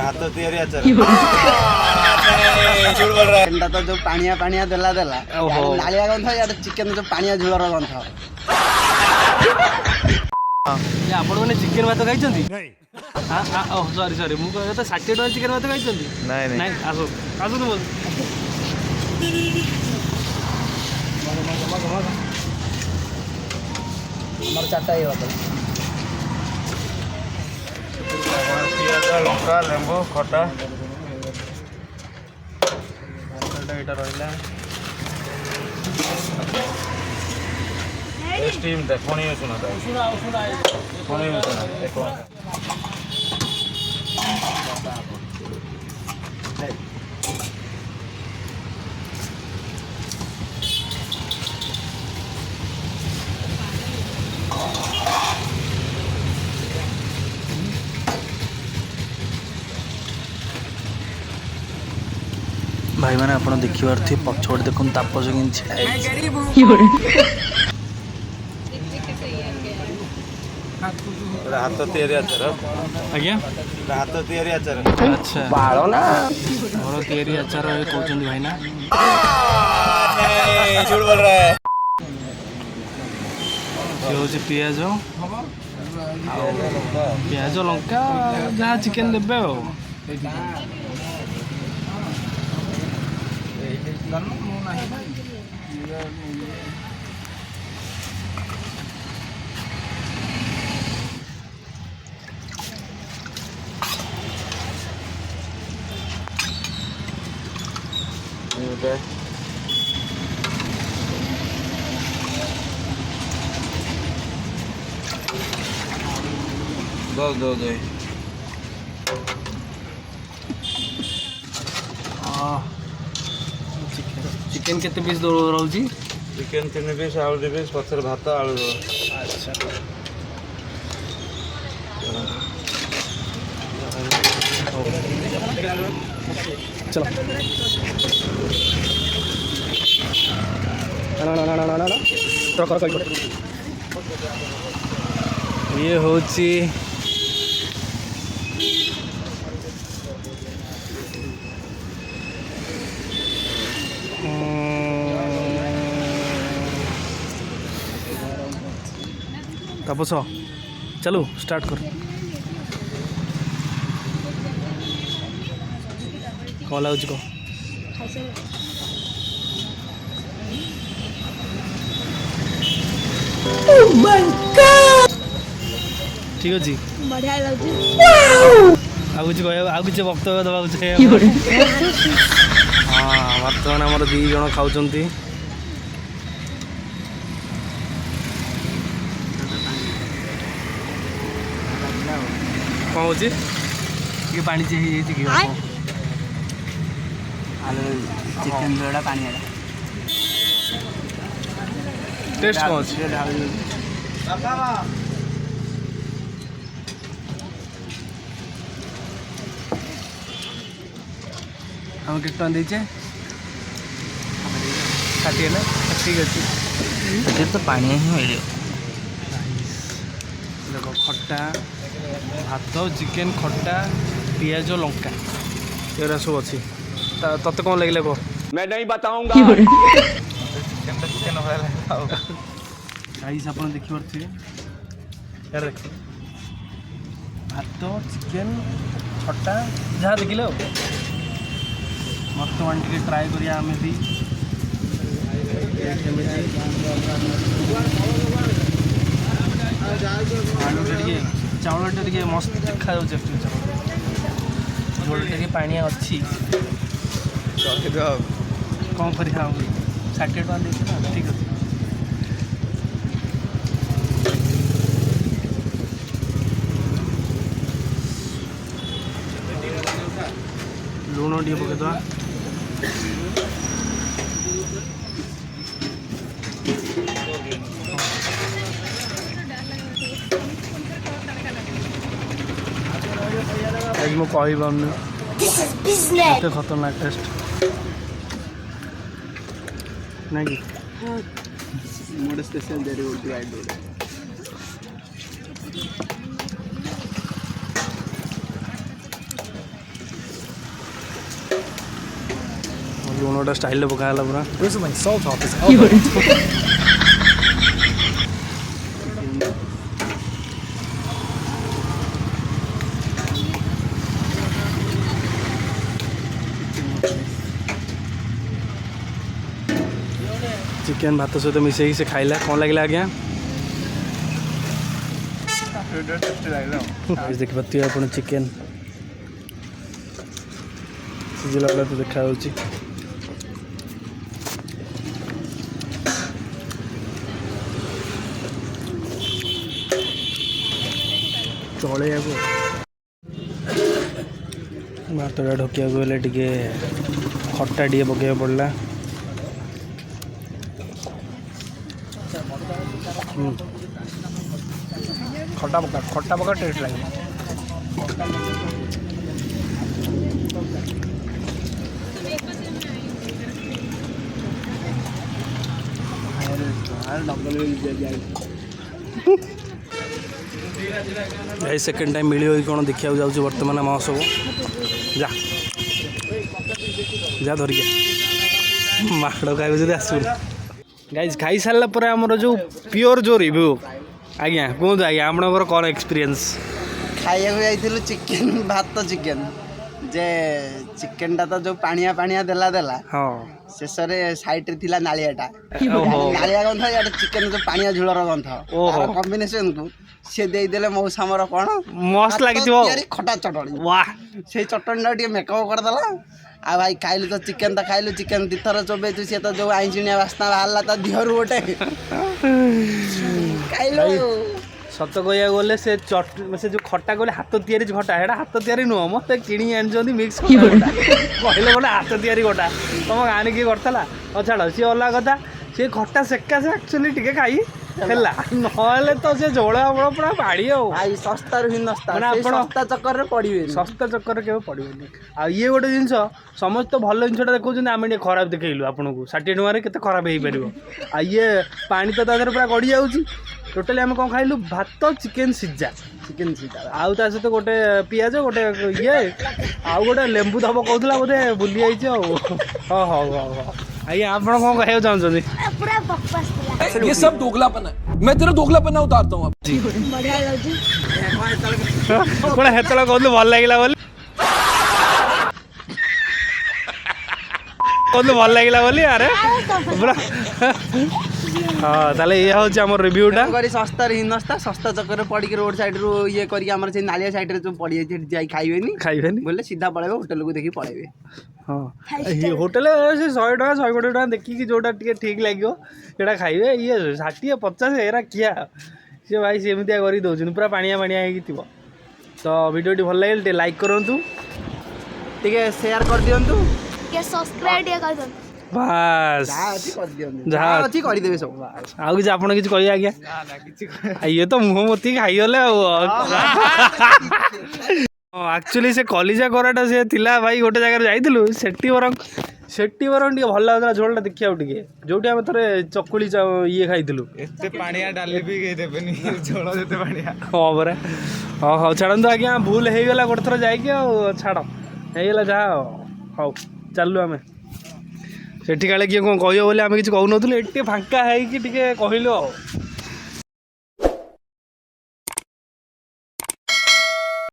हाथ तैयारी अचार तो जो पानिया पानिया देला देला नालिया गंध या चिकेन जो पानिया झोलर गंध ଆପଣ ମାନେ ଚିକେନ ଭାତ ଖାଇଛନ୍ତି? ସରି ସରି ମୁଁ କହିବା କଥା 60 ଟଙ୍କା ଚିକେନ ଭାତ ଖାଇଛନ୍ତି? ନାଇଁ ନାଇଁ ଆସନ୍ତୁ ଆସନ୍ତୁ ମୋର चार्टा पियाज लंका लेंबू खटा यहाँ रहा स्टीम दे पुणी सुना पुणी सुना देखो भाई मैंने आप देखिए थे पछड़ देख तापस हाथ तैयारी अचार आज्ञा हाथ तैयारी अचार अच्छा बालो ना घर तैयारी आचार कहते भाई ना झूठ बोल रहा है ये हूँ पियाज पियाज लंका जहाँ चिकेन देवे दो चिकेन केते पीस रोची चिकेन 3 पीस आलू 2 पीस पथर भात आलू अच्छा चलो ये होची तापस चलो स्टार्ट कर कौन लगुच कह ठीक अच्छे बढ़िया लगुच आउ कि वक्तव्य देवा चाहिए हाँ बर्तमान आम 2 जन खाऊँ कौन हो पानी चाहिए कि चिकेन जोड़ा पानी टेस्ट कौन अच्छे हम केत देचे 60 ना ठीक अच्छे तो पानी ही मिले देख खट्टा भात चिकेन खट्टा पियाज लंका ये सब अच्छी तते कौन लगे कह मैं नहीं बताऊंगा चिकेन गाइस आप देखिए यार देख भात चिकेन खट्टा जहाँ देखिले बर्तमान टे ट्राए करिया आम भी चाउल टे मस्त देखा झोल टे पानी अच्छी कौन कर 60 टका देते ना ठीक अच्छे लुण टे पकईदा आज मैं कही पारे खतरनाक टेस्ट नहीं कि मोर स्पेशल देरी होती है ଲୁଣଟା ଷ୍ଟାଇଲ୍ରେ ପକା ହେଲା ପୁରା। ଚିକେନ୍ ଭାତ ସହିତ ମିଶେଇକି ସେ ଖାଇଲା। କ'ଣ ଲାଗିଲା ଆଜ୍ଞା? ଦେଖିପାରୁଥିବେ ଆପଣ ଚିକେନ୍ ସିଝିଲା ବେଳେ ତ ଦେଖାଯାଉଛି। ଚଳେଇବାକୁ ଭାତଟା ଢକିବାକୁ ହେଲେ ଟିକେ ଖଟା ଟିକେ ପକାଇବାକୁ ପଡ଼ିଲା। ଖଟା ପକା ଟେଷ୍ଟ ଲାଗେ। ଭାଇ ସେକେଣ୍ଡ ଟାଇମ୍ ମିଳିବ କି କ'ଣ ଦେଖିବାକୁ ଯାଉଛି ବର୍ତ୍ତମାନ ମହୋତ୍ସବ। ଯା ଧରିକି ମାଡ଼ ଖାଇବ ଯଦି ଆସିବୁ। ଗାଇଜ୍ ଖାଇସାରିଲା ପରେ ଆମର ଯେଉଁ ପିଓର ଯେଉଁ ରିଭ୍ୟୁ, ଆଜ୍ଞା କୁହନ୍ତୁ ଆଜ୍ଞା ଆପଣଙ୍କର କ'ଣ ଏକ୍ସପିରିଏନ୍ସ? ଖାଇବାକୁ ଯାଇଥିଲୁ ଚିକେନ୍ ଭାତ ଚିକେନ୍ ଯେ ଚିକେନ୍ଟା ତ ଯେଉଁ ପାଣିଆ ପାଣିଆ ଦେଲା ହଁ ଶେଷରେ ସାଇଡ଼ରେ ଥିଲା ନାଳିଆଟା। ନାଳିଆ ଗନ୍ଧ ଇଆଡ଼େ ଚିକେନ୍ ଯେଉଁ ପାଣିଆ ଝୋଳର ଗନ୍ଧ କମ୍ବିନେସନ୍କୁ ସିଏ ଦେଇଦେଲେ ମଉସା ଆମର କ'ଣ ମସ୍ତ ଲାଗିଥିବ ଖଟା ଚଟଣି। ୱାହ ସେଇ ଚଟଣିଟା ଟିକେ ମେକଅପ୍ କରିଦେଲା। ଆଉ ଭାଇ ଖାଇଲୁ ତ ଚିକେନ୍ ଚିକେନ୍ ଦିଥର ଚୋବେଇଛୁ। ସିଏ ତ ଯେଉଁ ଆଇଁଚିଣିଆ ବାସ୍ନା ବାହାରିଲା ତା ଦିହରୁ ଗୋଟେ ଖାଇଲୁ। ସତ କହିବାକୁ ଗଲେ ସେ ଯେଉଁ ଖଟା କହିଲେ ହାତ ତିଆରି ଖଟା, ସେଇଟା ହାତ ତିଆରି ନୁହଁ, ମୋତେ କିଣିକି ଆଣିଛନ୍ତି ମିକ୍ସ ଖଟା। କହିଲେ ଗୋଟେ ହାତ ତିଆରି ଖଟା, ତମ ଗାଁରେ କିଏ କରିଥିଲା? ଛାଡ଼ ସିଏ ଅଲଗା କଥା। ସେ ଖଟା ସେକା ସେ ଆକ୍ଚୁଆଲି ଟିକେ ଖାଇ ହେଲା, ନହେଲେ ତ ସେ ଝୋଳ ଆପଣ ପୁରା ପାଣି ଆଉ ଶସ୍ତାରୁ ହିନସ୍ତା ମାନେ ଆପଣ ଶସ୍ତା ଚକ୍କରରେ ପଡ଼ିବେନି, ଶସ୍ତା ଚକ୍କରରେ କେବେ ପଡ଼ିବେନି। ଆଉ ଇଏ ଗୋଟେ ଜିନିଷ ସମସ୍ତେ ଭଲ ଜିନିଷଟା ଦେଖାଉଛନ୍ତି, ଆମେ ଟିକେ ଖରାପ ଦେଖେଇଲୁ ଆପଣଙ୍କୁ। 60 ଟଙ୍କାରେ କେତେ ଖରାପ ହେଇପାରିବ? ଆଉ ଇଏ ପାଣି ତ ତା ଦେହରେ ପୁରା ଗଡ଼ି ଯାଉଛି। ଟୋଟାଲି ଆମେ କ'ଣ ଖାଇଲୁ? ଭାତ ଚିକେନ୍ ସିଝା ଆଉ ତା ସହିତ ଗୋଟେ ପିଆଜ, ଗୋଟେ ଇଏ ଆଉ ଗୋଟେ ଲେମ୍ବୁ ଦବ କହୁଥିଲା, ବୋଧେ ଭୁଲି ଯାଇଛି ଆଉ। ହଉ ହଉ ହଉ ହଉ ଆଜ୍ଞା, ଆପଣ କ'ଣ କହିବାକୁ ଚାହୁଁଛନ୍ତି? ये सब दोगलापन है, मैं तेरा दोगलापन उतारता हूँ। କ'ଣ ହେତେବେଳେ କହୁଥିଲୁ ଭଲ ଲାଗିଲା ବୋଲି? ଭଲ ଲାଗିଲା ବୋଲି? ଆରେ ପୁରା ହଁ, ତାହେଲେ ଇଏ ହେଉଛି ଆମର ରିଭ୍ୟୁଟା। ଶସ୍ତାରେ ହିନସ୍ତା, ଶସ୍ତା ଚକ୍କରରେ ପଡ଼ିକି ରୋଡ଼ ସାଇଡ଼ରୁ ଇଏ କରିକି ଆମର ସେଇ ନାଳିଆ ସାଇଡ଼ରେ ଯେଉଁ ପଡ଼ିଯାଇଛି ସେଠି ଯାଇ ଖାଇବେନି ବୋଲେ ସିଧା ପଳେଇବେ ହୋଟେଲକୁ ଦେଖିକି ପଳେଇବେ। ହଁ, ହୋଟେଲ ସେ 100 ଟଙ୍କା 120 ଟଙ୍କା ଦେଖିକି ଯେଉଁଟା ଟିକେ ଠିକ୍ ଲାଗିବ ସେଇଟା ଖାଇବେ। ଇଏ 60 50 ଏରା କିଆ ସିଏ ଭାଇ ସେମିତିଆ କରିକି ଦେଉଛନ୍ତି, ପୁରା ପାଣିଆ ହେଇକି ଥିବ। ତ ଭିଡ଼ିଓଟି ଭଲ ଲାଗିଲେ ଟିକେ ଲାଇକ୍ କରନ୍ତୁ, ଟିକେ ସେୟାର କରିଦିଅନ୍ତୁ, ସବସ୍କ୍ରାଇବ ଟିକେ କରିଦିଅନ୍ତୁ। ବାସ୍ ଯାହା ଅଛି କରିଦେବେ ସବୁ। ଆଉ କିଛି ଆପଣ କିଛି କହିବେ ଆଜ୍ଞା? ଇଏ ତ ମୁହଁ ମୋତିକି ଖାଇଗଲେ ଆଉ। ଆକ୍ଚୁଆଲି ସେ କଲିଜା କରାଟା ସେ ଥିଲା ଭାଇ, ଗୋଟେ ଜାଗାରେ ଯାଇଥିଲୁ, ସେଠି ବରଂ ଟିକେ ଭଲ ଲାଗୁଥିଲା ଝୋଳଟା ଦେଖିବାକୁ ଟିକେ। ଯୋଉଠି ଆମେ ଥରେ ଚକୁଳି ଇଏ ଖାଇଥିଲୁ, ଏତେ ପାଣିଆ ଡାଲି ବି ଦେବେନି, ଝୋଳ ଯେତେ ପାଣିଆ। ହଁ ପରା। ହଉ ଛାଡ଼ନ୍ତୁ ଆଜ୍ଞା, ଭୁଲ ହେଇଗଲା ଗୋଟେ ଥର ଯାଇକି, ଆଉ ଛାଡ଼ ହେଇଗଲା ଯାହା। ହଉ ଚାଲୁ ଆମେ। ସେଠି କାଳେ କିଏ କ'ଣ କହିବ ବୋଲି ଆମେ କିଛି କହୁନଥିଲୁ, ଏଠି ଟିକେ ଫାଙ୍କା ହେଇକି ଟିକେ କହିଲୁ ଆଉ।